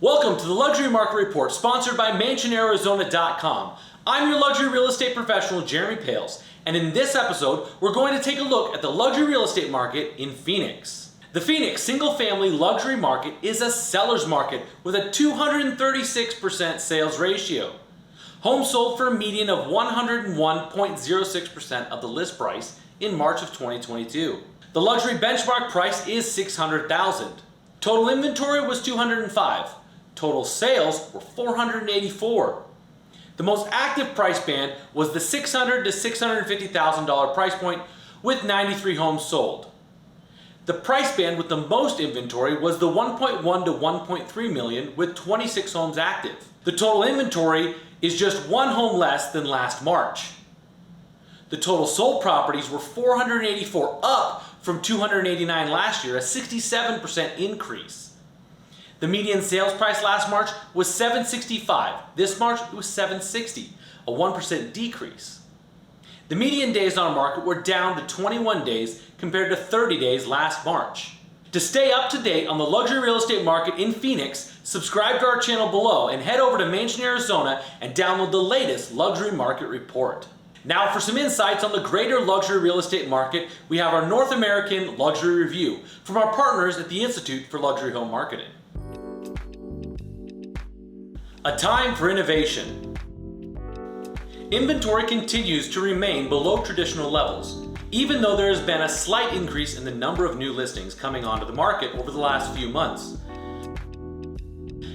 Welcome to the Luxury Market Report, sponsored by MansionArizona.com. I'm your luxury real estate professional, Jeremy Pales, and in this episode, we're going to take a look at the luxury real estate market in Phoenix. The Phoenix single-family luxury market is a seller's market with a 236% sales ratio. Homes sold for a median of 101.06% of the list price in March of 2022. The luxury benchmark price is $600,000. Total inventory was 205. Total sales were 484. The most active price band was the $600,000 to $650,000 price point with 93 homes sold. The price band with the most inventory was the 1.1 to 1.3 million with 26 homes active. The total inventory is just one home less than last March. The total sold properties were 484, up from 289 last year, a 67% increase. The median sales price last March was $765. This March it was $760, a 1% decrease. The median days on market were down to 21 days compared to 30 days last March. To stay up to date on the luxury real estate market in Phoenix, subscribe to our channel below and head over to Mansion Arizona and download the latest luxury market report. Now for some insights on the greater luxury real estate market, we have our North American Luxury Review from our partners at the Institute for Luxury Home Marketing. A time for innovation. Inventory continues to remain below traditional levels, even though there has been a slight increase in the number of new listings coming onto the market over the last few months.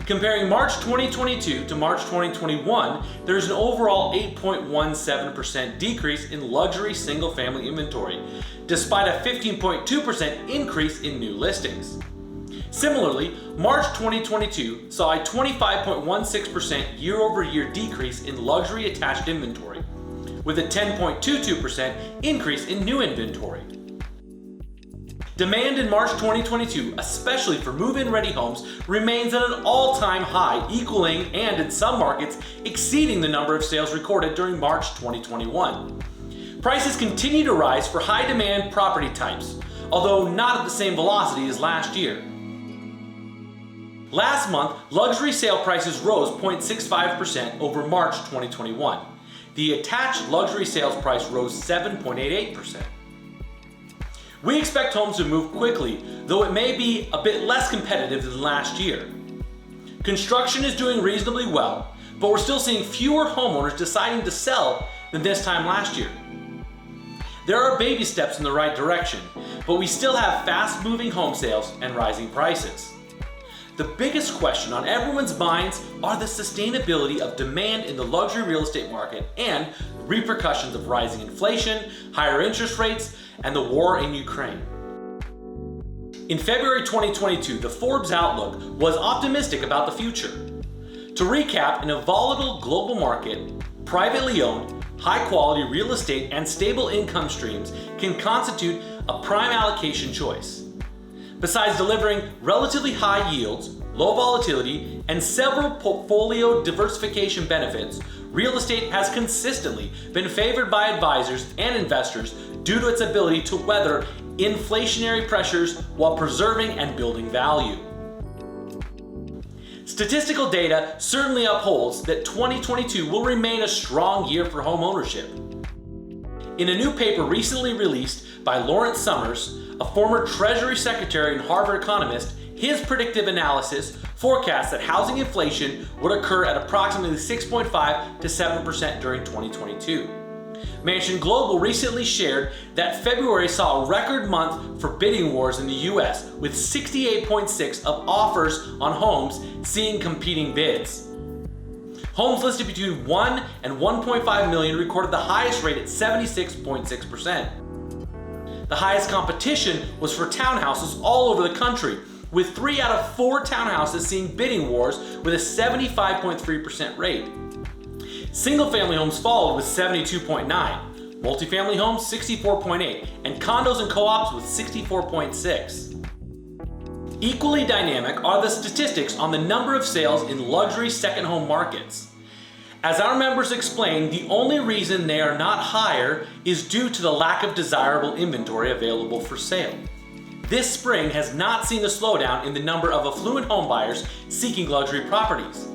Comparing March 2022 to March 2021, there's an overall 8.17% decrease in luxury single-family inventory, despite a 15.2% increase in new listings. Similarly, March 2022 saw a 25.16% year-over-year decrease in luxury attached inventory, with a 10.22% increase in new inventory. Demand in March 2022, especially for move-in ready homes, remains at an all-time high, equaling and in some markets exceeding the number of sales recorded during March 2021. Prices continue to rise for high-demand property types, although not at the same velocity as last year. Last month, luxury sale prices rose 0.65% over March 2021. The attached luxury sales price rose 7.88%. We expect homes to move quickly, though it may be a bit less competitive than last year. Construction is doing reasonably well, but we're still seeing fewer homeowners deciding to sell than this time last year. There are baby steps in the right direction, but we still have fast-moving home sales and rising prices. The biggest question on everyone's minds are the sustainability of demand in the luxury real estate market and the repercussions of rising inflation, higher interest rates, and the war in Ukraine. In February 2022, the Forbes Outlook was optimistic about the future. To recap, in a volatile global market, privately owned, high-quality real estate and stable income streams can constitute a prime allocation choice. Besides delivering relatively high yields, low volatility, and several portfolio diversification benefits, real estate has consistently been favored by advisors and investors due to its ability to weather inflationary pressures while preserving and building value. Statistical data certainly upholds that 2022 will remain a strong year for home ownership. In a new paper recently released by Lawrence Summers, a former Treasury Secretary and Harvard economist, his predictive analysis forecasts that housing inflation would occur at approximately 6.5 to 7% during 2022. Mansion Global recently shared that February saw a record month for bidding wars in the US, with 68.6 of offers on homes seeing competing bids. Homes listed between 1 and 1.5 million recorded the highest rate at 76.6%. The highest competition was for townhouses all over the country, with 3 out of 4 townhouses seeing bidding wars with a 75.3% rate. Single-family homes followed with 72.9, multifamily homes 64.8, and condos and co-ops with 64.6. Equally dynamic are the statistics on the number of sales in luxury second home markets. As our members explain, the only reason they are not higher is due to the lack of desirable inventory available for sale. this spring has not seen a slowdown in the number of affluent homebuyers seeking luxury properties,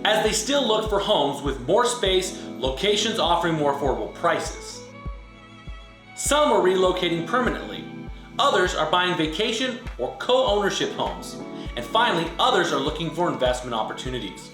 as they still look for homes with more space, locations offering more affordable prices. Some are relocating permanently, others are buying vacation or co-ownership homes, and finally, others are looking for investment opportunities.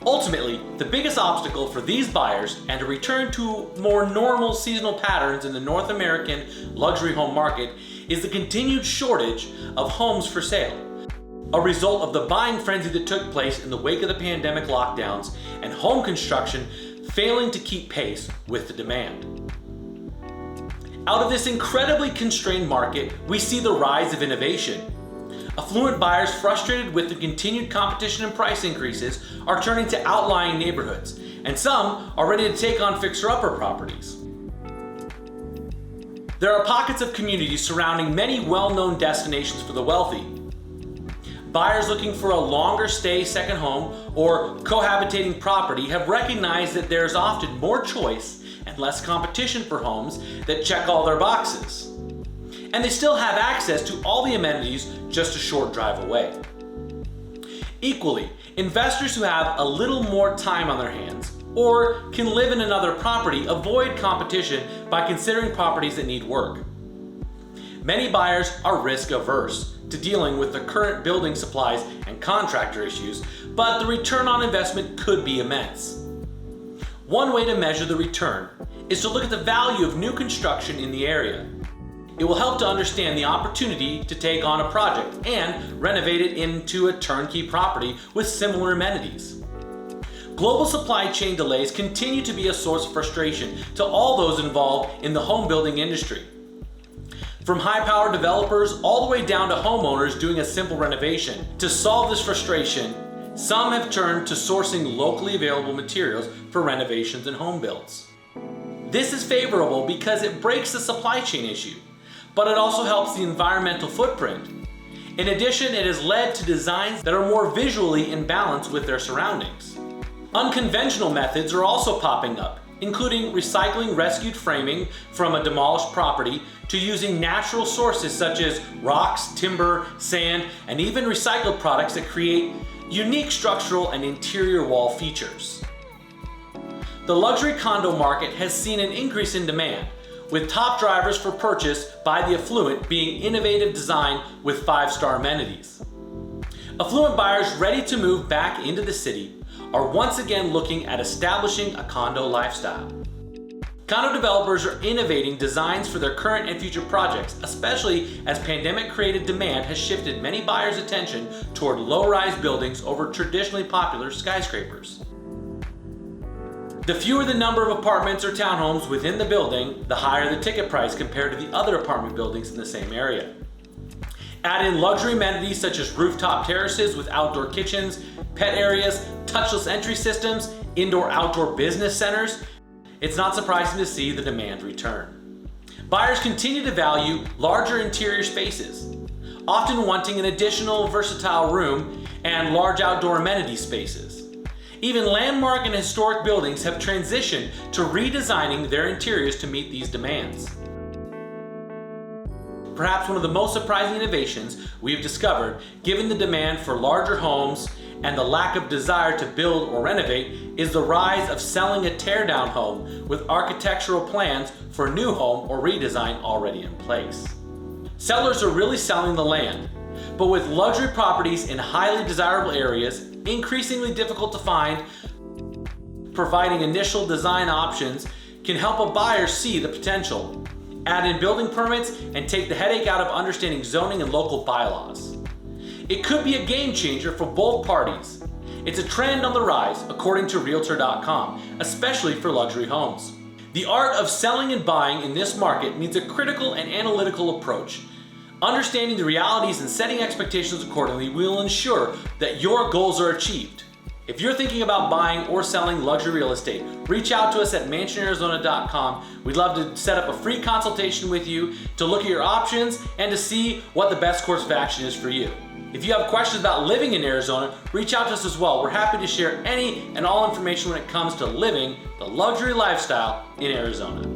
Ultimately, the biggest obstacle for these buyers and a return to more normal seasonal patterns in the North American luxury home market is the continued shortage of homes for sale, a result of the buying frenzy that took place in the wake of the pandemic lockdowns and home construction failing to keep pace with the demand. Out of this incredibly constrained market, we see the rise of innovation. Affluent buyers frustrated with the continued competition and price increases are turning to outlying neighborhoods, and some are ready to take on fixer-upper properties. There are pockets of communities surrounding many well-known destinations for the wealthy. Buyers looking for a longer stay second home or cohabitating property have recognized that there's often more choice and less competition for homes that check all their boxes. And they still have access to all the amenities just a short drive away. Equally, investors who have a little more time on their hands or can live in another property avoid competition by considering properties that need work. Many buyers are risk averse to dealing with the current building supplies and contractor issues, but the return on investment could be immense. One way to measure the return is to look at the value of new construction in the area. It will help to understand the opportunity to take on a project and renovate it into a turnkey property with similar amenities. Global supply chain delays continue to be a source of frustration to all those involved in the home building industry. From high-powered developers all the way down to homeowners doing a simple renovation. To solve this frustration, some have turned to sourcing locally available materials for renovations and home builds. This is favorable because it breaks the supply chain issue, but it also helps the environmental footprint. In addition, it has led to designs that are more visually in balance with their surroundings. Unconventional methods are also popping up, including recycling rescued framing from a demolished property to using natural sources such as rocks, timber, sand, and even recycled products that create unique structural and interior wall features. The luxury condo market has seen an increase in demand, with top drivers for purchase by the affluent being innovative design with 5-star amenities. Affluent buyers ready to move back into the city are once again looking at establishing a condo lifestyle. Condo developers are innovating designs for their current and future projects, especially as pandemic-created demand has shifted many buyers' attention toward low-rise buildings over traditionally popular skyscrapers. The fewer the number of apartments or townhomes within the building, the higher the ticket price compared to the other apartment buildings in the same area. Add in luxury amenities such as rooftop terraces with outdoor kitchens, pet areas, touchless entry systems, indoor-outdoor business centers. It's not surprising to see the demand return. Buyers continue to value larger interior spaces, often wanting an additional versatile room and large outdoor amenity spaces. Even landmark and historic buildings have transitioned to redesigning their interiors to meet these demands. Perhaps one of the most surprising innovations we have discovered, given the demand for larger homes and the lack of desire to build or renovate, is the rise of selling a teardown home with architectural plans for a new home or redesign already in place. Sellers are really selling the land, but with luxury properties in highly desirable areas increasingly difficult to find, providing initial design options can help a buyer see the potential. Add in building permits and take the headache out of understanding zoning and local bylaws. It could be a game changer for both parties. It's a trend on the rise, according to Realtor.com, especially for luxury homes. The art of selling and buying in this market needs a critical and analytical approach. Understanding the realities and setting expectations accordingly will ensure that your goals are achieved. If you're thinking about buying or selling luxury real estate, reach out to us at mansionarizona.com. We'd love to set up a free consultation with you to look at your options and to see what the best course of action is for you. If you have questions about living in Arizona, reach out to us as well. We're happy to share any and all information when it comes to living the luxury lifestyle in Arizona.